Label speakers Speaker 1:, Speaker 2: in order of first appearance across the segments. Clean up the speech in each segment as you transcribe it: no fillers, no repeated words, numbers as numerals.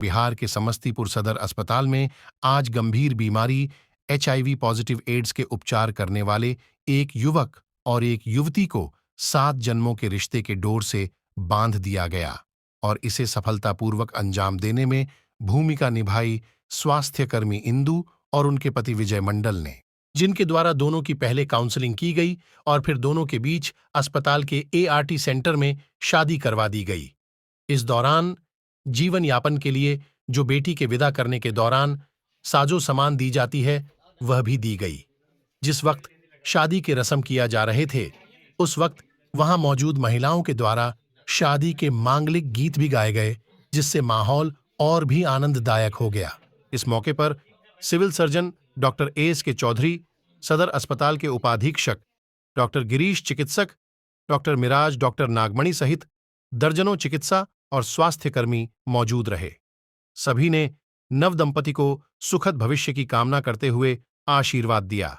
Speaker 1: बिहार के समस्तीपुर सदर अस्पताल में आज गंभीर बीमारी एचआईवी पॉजिटिव एड्स के उपचार करने वाले एक युवक और एक युवती को 7 जन्मों के रिश्ते के डोर से बांध दिया गया और इसे सफलतापूर्वक अंजाम देने में भूमिका निभाई स्वास्थ्यकर्मी इंदु और उनके पति विजय मंडल ने, जिनके द्वारा दोनों की पहले काउंसलिंग की गई और फिर दोनों के बीच अस्पताल के एआरटी सेंटर में शादी करवा दी गई। इस दौरान जीवन यापन के लिए जो बेटी के विदा करने के दौरान साजो सामान दी जाती है वह भी दी गई। जिस वक्त शादी के रस्म किया जा रहे थे उस वक्त वहां मौजूद महिलाओं के द्वारा शादी के मांगलिक गीत भी गाए गए, जिससे माहौल और भी आनंददायक हो गया। इस मौके पर सिविल सर्जन डॉक्टर एस के चौधरी, सदर अस्पताल के उपाधीक्षक डॉक्टर गिरीश, चिकित्सक डॉक्टर मिराज, डॉक्टर नागमणि सहित दर्जनों चिकित्सा और स्वास्थ्यकर्मी मौजूद रहे। सभी ने नव दंपति को सुखद भविष्य की कामना करते हुए आशीर्वाद दिया।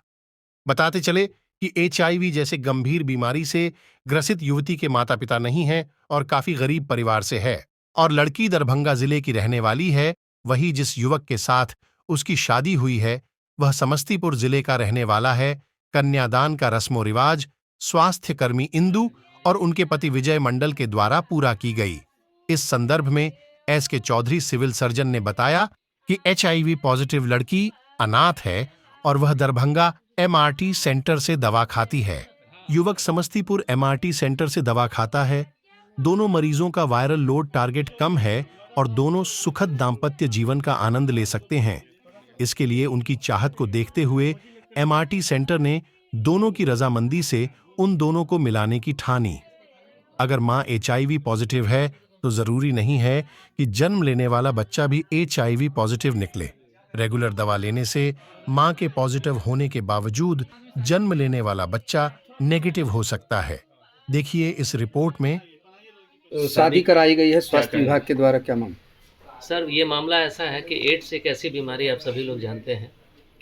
Speaker 1: बताते चले कि एचआईवी जैसे गंभीर बीमारी से ग्रसित युवती के माता पिता नहीं हैं और काफी गरीब परिवार से है और लड़की दरभंगा जिले की रहने वाली है। वही जिस युवक के साथ उसकी शादी हुई है वह समस्तीपुर जिले का रहने वाला है। कन्यादान का रस्मो रिवाज स्वास्थ्यकर्मी इंदु और उनके पति विजय मंडल के द्वारा पूरा की गई। इस संदर्भ में एस के चौधरी सिविल सर्जन ने बताया कि एचआईवी पॉजिटिव लड़की अनाथ है और वह दरभंगा एमआरटी सेंटर से दवा खाती है। युवक समस्तीपुर एमआरटी सेंटर से दवा खाता है। दोनों मरीजों का वायरल लोड टारगेट कम है और दोनों सुखद दाम्पत्य जीवन का आनंद ले सकते हैं। इसके लिए उनकी चाहत को देखते हुए एमआरटी सेंटर ने दोनों की रजामंदी से उन दोनों को मिलाने की ठानी। अगर मां एचआईवी पॉजिटिव है तो जरूरी नहीं है कि जन्म लेने वाला बच्चा भी एचआईवी पॉजिटिव निकले। रेगुलर दवा लेने से मां के पॉजिटिव होने के बावजूद जन्म लेने वाला बच्चा नेगेटिव हो सकता है। देखिए इस रिपोर्ट में।
Speaker 2: शादी कराई गई है स्वास्थ्य विभाग के द्वारा, क्या मामला?
Speaker 3: सर, ये मामला ऐसा है कि एड्स एक ऐसी बीमारी, आप सभी लोग जानते हैं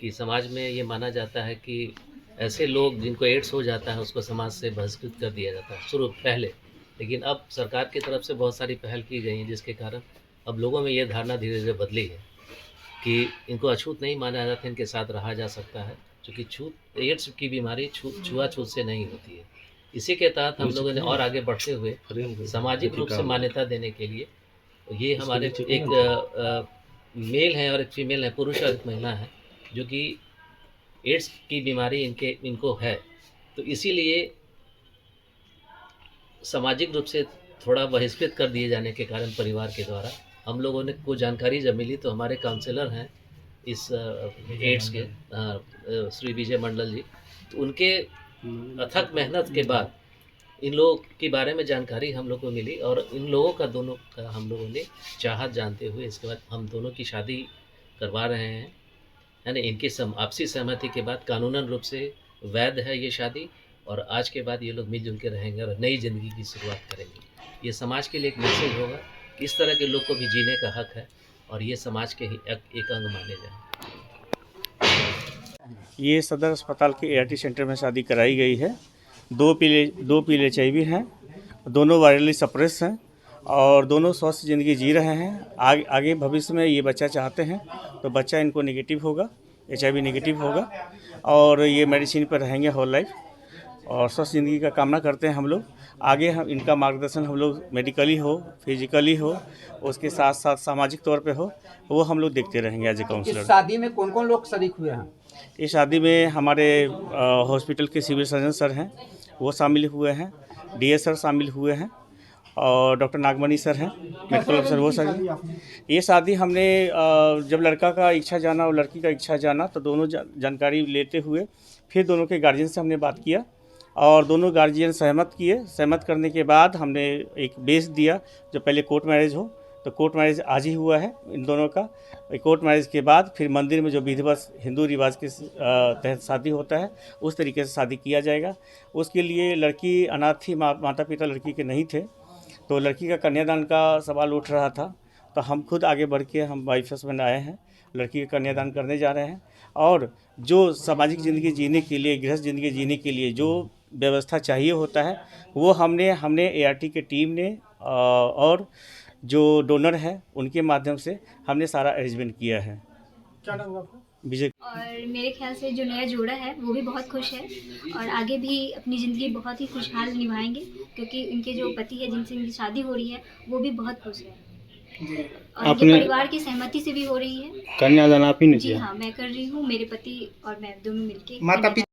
Speaker 3: कि समाज में ये माना जाता है कि ऐसे लोग जिनको एड्स हो जाता है उसको समाज से बहिष्कृत कर दिया जाता है शुरू पहले। लेकिन अब सरकार की तरफ से बहुत सारी पहल की गई हैं जिसके कारण अब लोगों में ये धारणा धीरे धीरे बदली है कि इनको अछूत नहीं माना जाता, इनके साथ रहा जा सकता है, क्योंकि एड्स की बीमारी छुआछूत से नहीं होती है। इसी के तहत हम लोगों ने और आगे बढ़ते हुए सामाजिक रूप से मान्यता देने के लिए ये हमारे एक मेल है और एक फीमेल है, पुरुष और एक महिला है, जो कि एड्स की बीमारी इनको है। तो इसीलिए सामाजिक रूप से थोड़ा बहिष्कृत कर दिए जाने के कारण परिवार के द्वारा हम लोगों ने को जानकारी जब मिली तो हमारे काउंसलर हैं इस एड्स के श्री विजय मंडल जी, तो उनके अथक मेहनत के बाद इन लोगों के बारे में जानकारी हम लोग को मिली और इन लोगों का दोनों का हम लोगों ने चाहत जानते हुए इसके बाद हम दोनों की शादी करवा रहे हैं। यानी इनकी आपसी सहमति के बाद कानूनन रूप से वैध है ये शादी और आज के बाद ये लोग मिलजुल के रहेंगे और नई ज़िंदगी की शुरुआत करेंगे। ये समाज के लिए एक मैसेज होगा कि इस तरह के लोग को भी जीने का हक है और ये समाज के ही एक अंग माने जाए।
Speaker 4: ये सदर अस्पताल के एआरटी सेंटर में शादी कराई गई है। दो पीले एचआईवी हैं, दोनों वायरली सप्रेस हैं और दोनों स्वस्थ ज़िंदगी जी रहे हैं। आगे भविष्य में ये बच्चा चाहते हैं तो बच्चा इनको नेगेटिव होगा, एचआईवी नेगेटिव होगा और ये मेडिसिन पर रहेंगे होल लाइफ और स्वस्थ ज़िंदगी का कामना करते हैं हम लोग। आगे हम इनका मार्गदर्शन हम लोग मेडिकली हो, फिजिकली हो, उसके साथ साथ सामाजिक तौर पे हो, वो हम लोग देखते रहेंगे एज ए काउंसलर।
Speaker 2: इस शादी में कौन कौन लोग शरीक हुए हैं?
Speaker 4: इस शादी में हमारे हॉस्पिटल के सिविल सर्जन सर हैं, वो शामिल हुए हैं, डीएस सर शामिल हुए हैं और डॉक्टर नागमणि सर हैं, मेडिकल ऑफिसर वो सर। ये शादी हमने जब लड़का का इच्छा जाना और लड़की का इच्छा जाना तो दोनों जानकारी लेते हुए फिर दोनों के गार्जियन से हमने बात किया और दोनों गार्जियन सहमत किए। सहमत करने के बाद हमने एक बेस दिया जो पहले कोर्ट मैरिज हो, तो कोर्ट मैरिज आज ही हुआ है इन दोनों का। कोर्ट मैरिज के बाद फिर मंदिर में जो विधिवत हिंदू रिवाज के तहत शादी होता है उस तरीके से शादी किया जाएगा। उसके लिए लड़की अनाथ थी, माता पिता लड़की के नहीं थे, तो लड़की का कन्यादान का सवाल उठ रहा था, तो हम खुद आगे बढ़ के हम वाइफ हस्बैंड आए हैं, लड़की का कन्यादान करने जा रहे हैं और जो सामाजिक ज़िंदगी जीने के लिए, गृहस्थ ज़िंदगी जीने के लिए जो व्यवस्था चाहिए होता है वो हमने एआरटी के टीम ने और जो डोनर है उनके माध्यम से हमने सारा अरेंजमेंट किया है।
Speaker 5: क्या नाम है आपका?
Speaker 4: विजय।
Speaker 6: और मेरे ख्याल से जो नया जोड़ा है वो भी बहुत खुश है और आगे भी अपनी ज़िंदगी बहुत ही खुशहाल निभाएंगे, क्योंकि उनके जो पति है जिनसे इनकी शादी हो रही है वो भी बहुत खुश है और उनके
Speaker 2: आपने-
Speaker 6: परिवार की सहमति से भी हो रही है।
Speaker 2: कन्यादान आप ही ने
Speaker 6: जी
Speaker 2: किया?
Speaker 6: हाँ, मैं कर रही हूँ, मेरे पति और मैं दोनों मिलके
Speaker 2: माता पिता